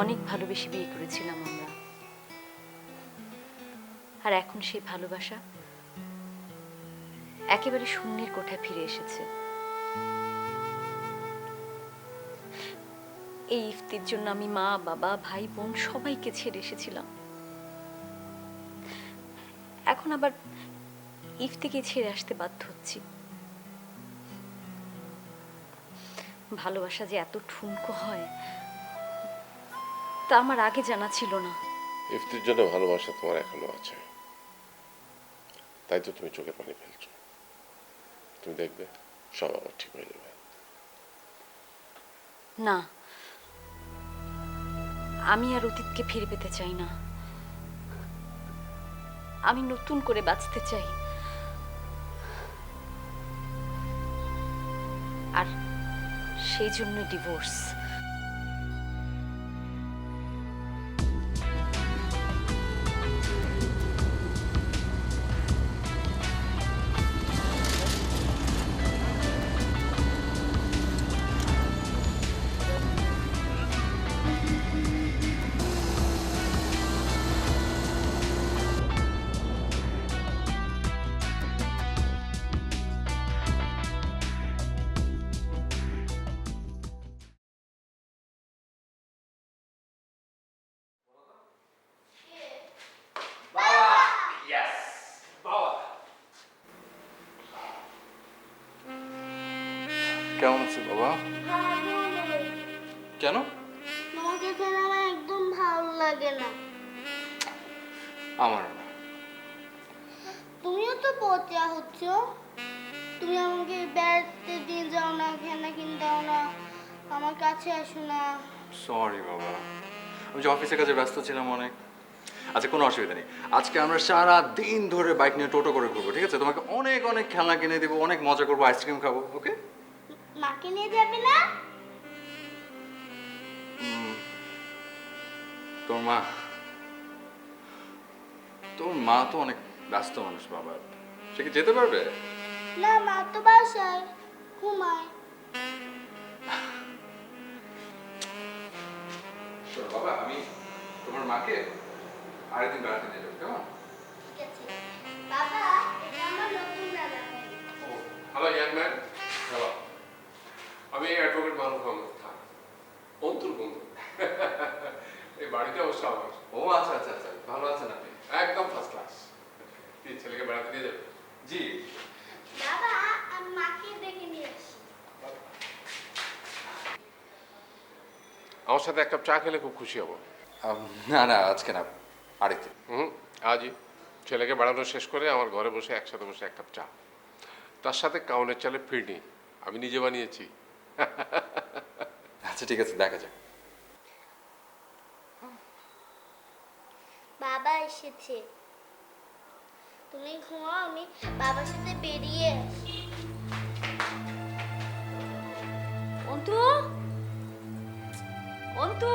অনেক ভালোবেসে বিয়ে করেছিলাম আমরা, আর এখন সেই ভালোবাসা একেবারে শূন্যের কোঠায় ফিরে এসেছে। এই ইফতির জন্য আমি মা, বাবা, ভাই, বোন সবাইকে ছেড়ে এসেছিলাম। এখন আবার ইফতিকে ছেড়ে আসতে বাধ্য হচ্ছি। ভালোবাসা যে এত ঠুনকো হয় তা আমার আগে জানা ছিল না। ইফতির জন্য ভালোবাসা তোমার এখনো আছে, তাই তো তুমি চোখের পানি ফেলছো। তুমি দেখবে সব আবার ঠিক হয়ে যাবে। না, আমি আর অতীতকে ফিরে পেতে চাই না। আমি নতুন করে বাঁচতে চাই, আর সেই জন্য ডিভোর্স। কেমন আছো বাবা? কেন? তোমাকে ছাড়া আমার একদম ভালো লাগে না। আমার না। তুমিও তো পচা হচ্ছ। তুমি আমাকে বেড়াতে দিয়ে যাও না, খেলনা কিনে দাও না, আমার কাছে আসো না। সরি বাবা, আমি যে অফিসের কাজে ব্যস্ত ছিলাম অনেক। আচ্ছা, কোনো অসুবিধা নেই। আজকে আমরা সারা দিন ধরে বাইক নিয়ে টোটো করে ঘুরবো, ঠিক আছে? তোমাকে অনেক অনেক খেলনা কিনে দেবো, অনেক মজা করবো, আইসক্রিম খাবো, ওকে? মাকে নিয়ে যাবে না? তোর মা তোর মা তো অনেক ব্যস্ত মানুষ বাবা, সে কি যেতে পারবে? না, মা তো বাসায় ঘুমায়। শোনো বাবা, আমি তোমার মাকে আরেকদিন বেড়াতে নিয়ে যাবো, কেমন? ঠিক আছে বাবা, এটা আমার নতুন রান্না। Hello young man, hello. আমি অ্যাডভোকেট মারুফ আহমদ খান, অন্তর বন্ধু। এই বাড়িতে অবশ্য আমার। ও আচ্ছা আচ্ছা আচ্ছা, ভালো আছেন আপনি? একদম ফার্স্ট ক্লাস। কি ছেলেকে বেড়াতে নিয়ে যাবে? জি। বাবা, আমি মাকে ডেকে নিয়ে আসি। আমার সাথে এক কাপ চা খেলে খুব খুশি হব। না না, আজকে না, আরেকদিন। আজই ছেলেকে বেড়ানো শেষ করে আমার ঘরে বসে একসাথে বসে এক কাপ চা, তার সাথে কাউনের চালে ফিরনি আমি নিজে বানিয়েছি। আচ্ছা ঠিক আছে, দেখা যাক। বাবা এসেছে, তুমি ঘুমাও, আমি বাবার সাথে বেরিয়ে আসি। অন্তু, অন্তু।